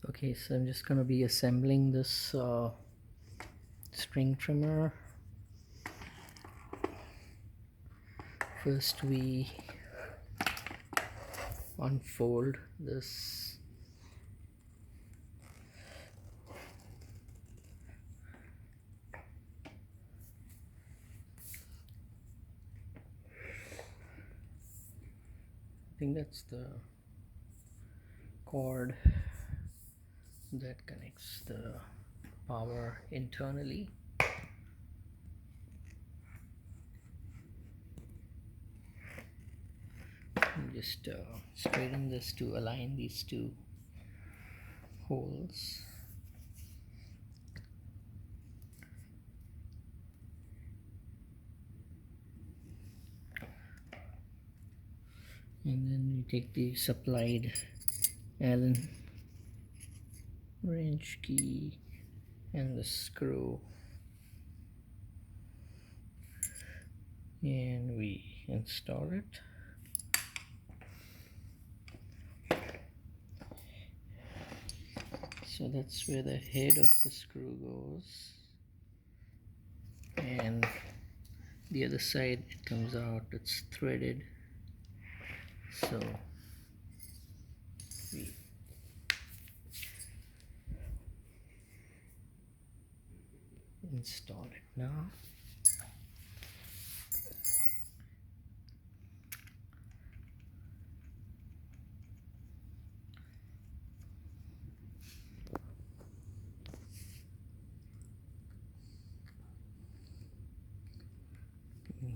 Okay, so I'm just going to be assembling this string trimmer. First we unfold this I think that's the cord that connects the power internally. Just straighten this to align these two holes. And then you take the supplied Allen wrench key and the screw, and we install it. So that's where the head of the screw goes, and the other side it comes out, it's threaded. So we install it now.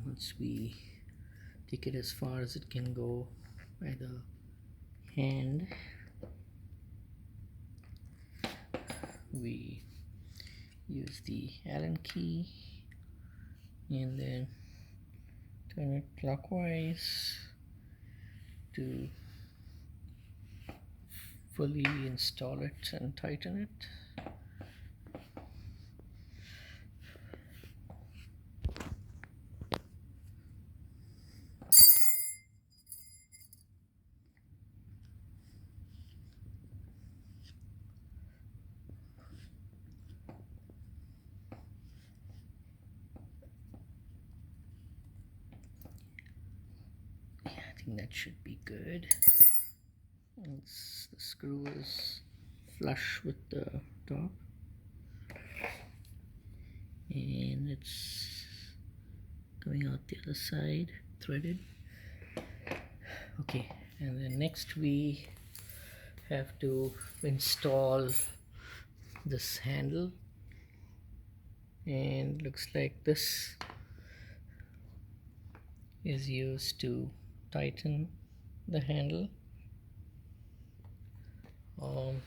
Once we take it as far as it can go by the hand, we use the Allen key and then turn it clockwise to fully install it and tighten it. I think that should be good. Once the screw is flush with the top, and it's coming out the other side threaded. Okay, and then next we have to install this handle, and looks like this is used to tighten the handle. And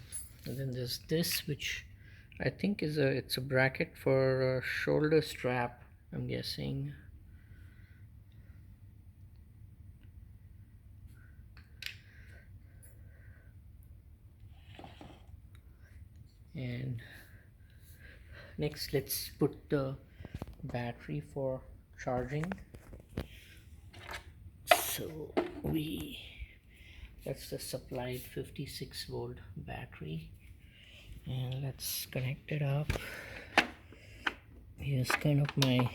then there's this, which I think is it's a bracket for a shoulder strap, I'm guessing. And next let's put the battery for charging. So that's the supplied 56 volt battery, and let's connect it up. Here's kind of my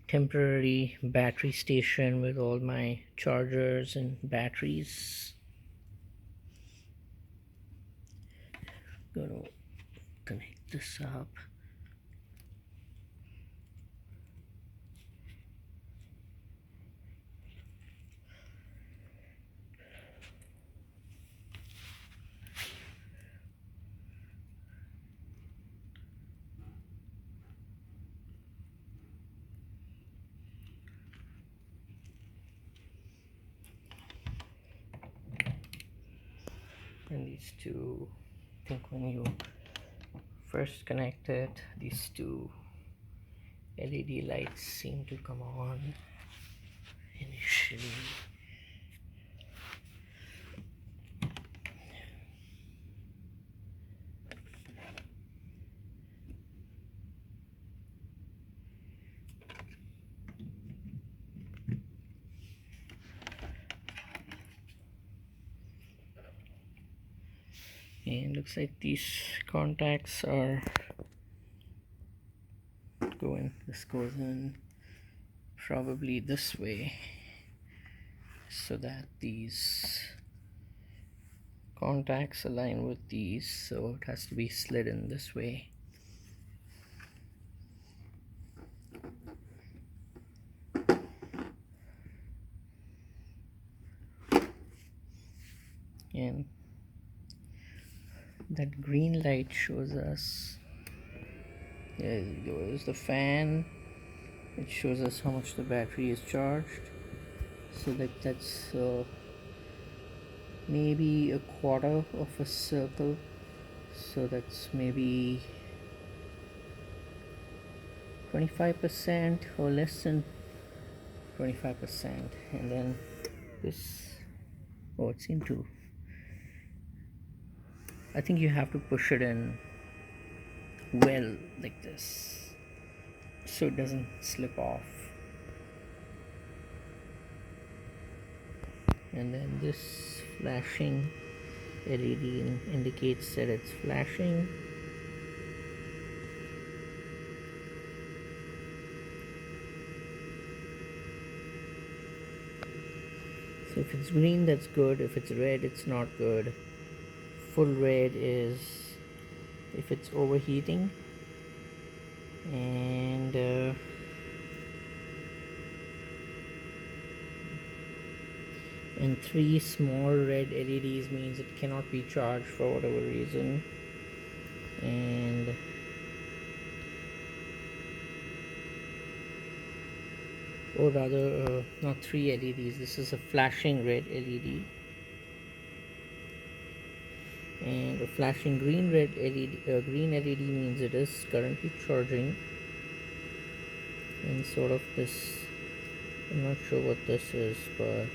temporary battery station with all my chargers and batteries. Gonna connect this up. And these two, I think when you first connect it, these two LED lights seem to come on initially. And looks like these contacts are this goes in probably this way, so that these contacts align with these, so it has to be slid in this way. And that green light shows us, there goes the fan. It shows us how much the battery is charged, so that's maybe a quarter of a circle, so that's maybe 25% or less than 25%. And then this, oh, it seemed to, I think you have to push it in well like this so it doesn't slip off. And then this flashing LED indicates that it's flashing. So if it's green, that's good. If it's red, it's not good. Full red is if it's overheating. And 3 small red LEDs means it cannot be charged for whatever reason. And or rather, not 3 LEDs, this is a flashing red LED. And a flashing green LED means it is currently charging. And sort of this, I'm not sure what this is, but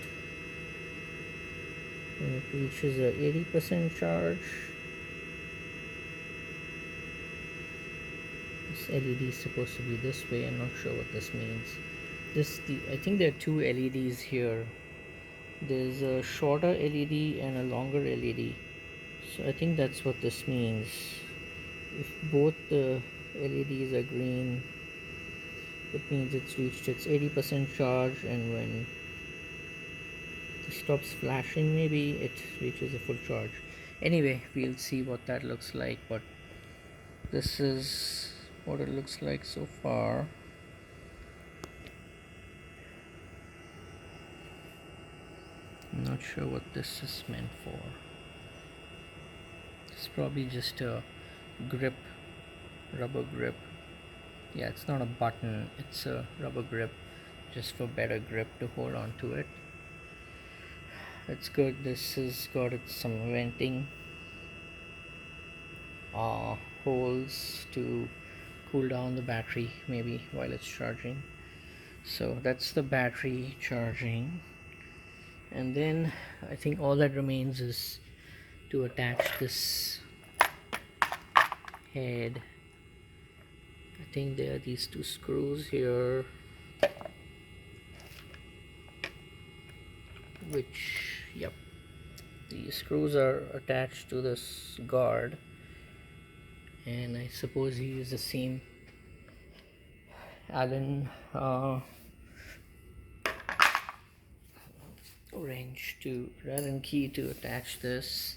when it reaches a 80% charge, this LED is supposed to be this way. I'm not sure what this means. I think there are 2 LEDs here. There's a shorter LED and a longer LED. So I think that's what this means. If both the LEDs are green, it means it's reached its 80% charge, and when it stops flashing, maybe it reaches a full charge. Anyway, we'll see what that looks like, but this is what it looks like so far. I'm not sure what this is meant for. It's probably just a grip, rubber grip. Yeah, it's not a button, it's a rubber grip, just for better grip to hold on to it. It's good. This has got some venting holes to cool down the battery maybe while it's charging. So that's the battery charging, and then I think all that remains is to attach this head. I think there are these 2 screws here, which, yep, the screws are attached to this guard, and I suppose you use the same Allen Allen key to attach this.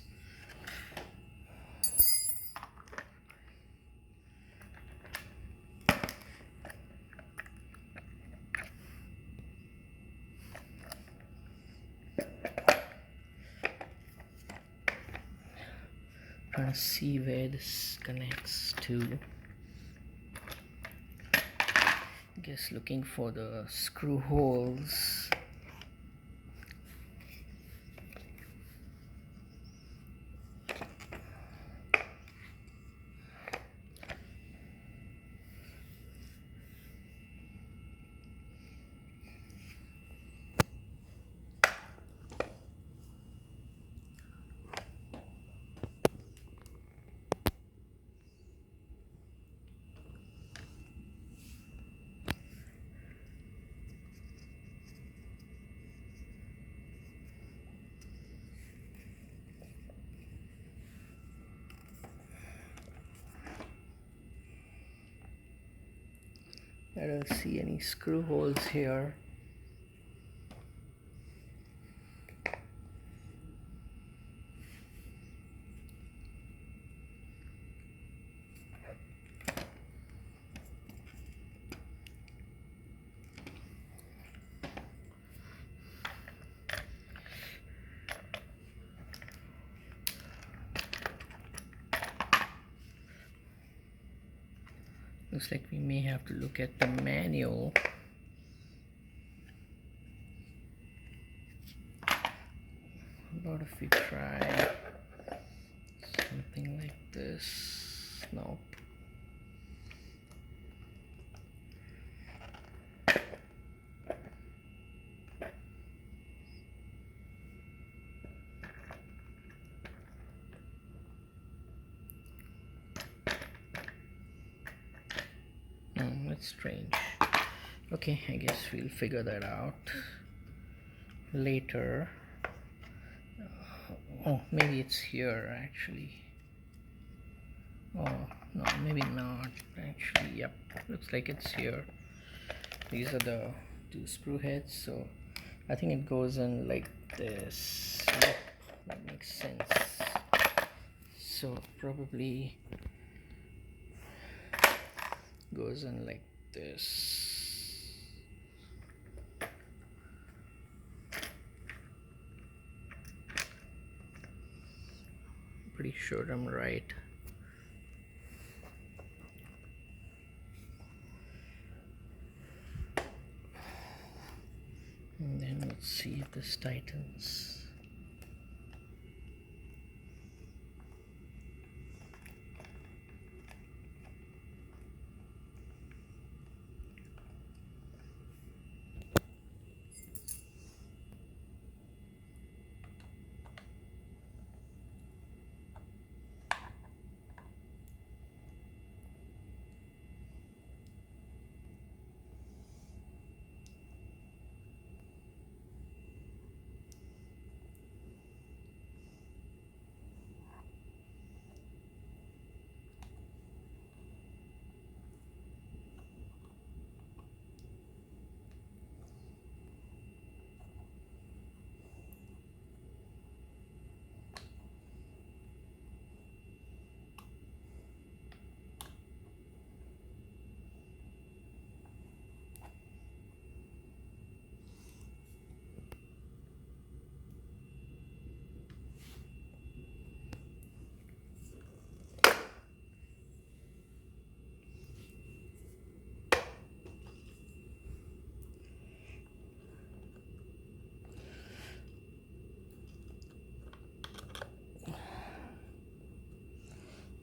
Trying to see where this connects to. I guess looking for the screw holes. I don't see any screw holes here. Looks like we may have to look at the manual. What if we try something like this? Nope. That's strange. Okay, I guess we'll figure that out later. Oh, maybe it's here actually. Oh, no, maybe not actually. Yep, looks like it's here. These are the two screw heads, so I think it goes in like this. Yep, that makes sense. So probably goes in like this. Pretty sure I'm right. And then let's see if this tightens.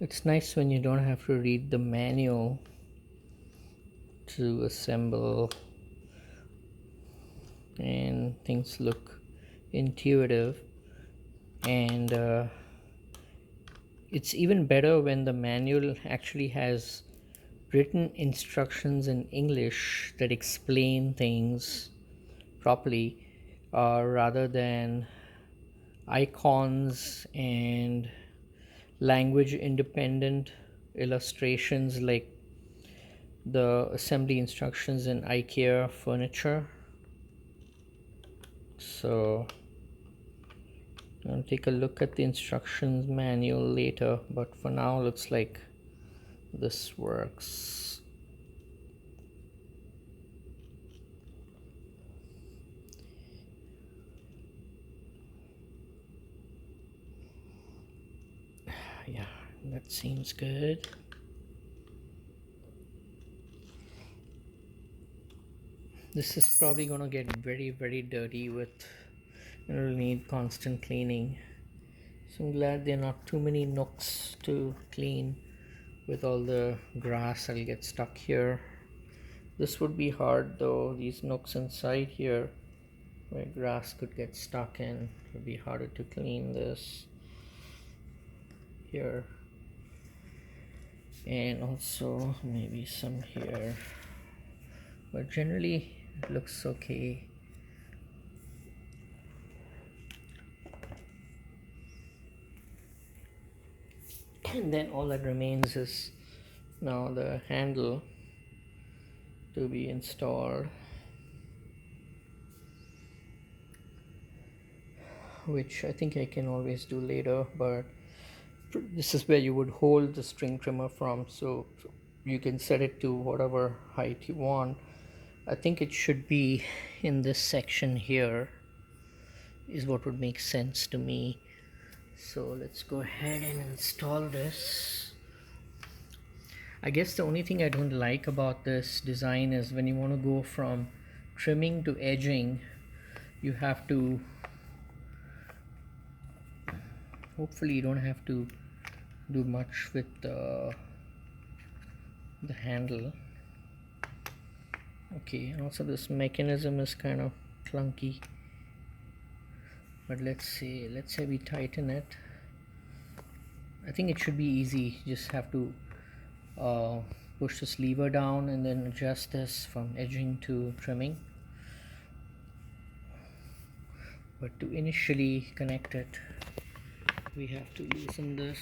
It's nice when you don't have to read the manual to assemble, and things look intuitive. And it's even better when the manual actually has written instructions in English that explain things properly, rather than icons and language independent illustrations like the assembly instructions in IKEA furniture. So I'll take a look at the instructions manual later, but for now looks like this works. Yeah, that seems good. This is probably gonna get very dirty with, it'll need constant cleaning. So I'm glad there are not too many nooks to clean with all the grass that'll get stuck here. This would be hard though, these nooks inside here where grass could get stuck in. It would be harder to clean this here, and also maybe some here, but generally it looks okay. And then all that remains is now the handle. to be installed, which I think I can always do later, but this is where you would hold the string trimmer from, so you can set it to whatever height you want. I think it should be in this section here is what would make sense to me. So let's go ahead and install this. I guess the only thing I don't like about this design is when you want to go from trimming to edging, you have to, hopefully you don't have to do much with the handle. Okay, also this mechanism is kind of clunky, but let's say we tighten it. I think it should be easy. Just have to push this lever down and then adjust this from edging to trimming. But to initially connect it, we have to loosen this.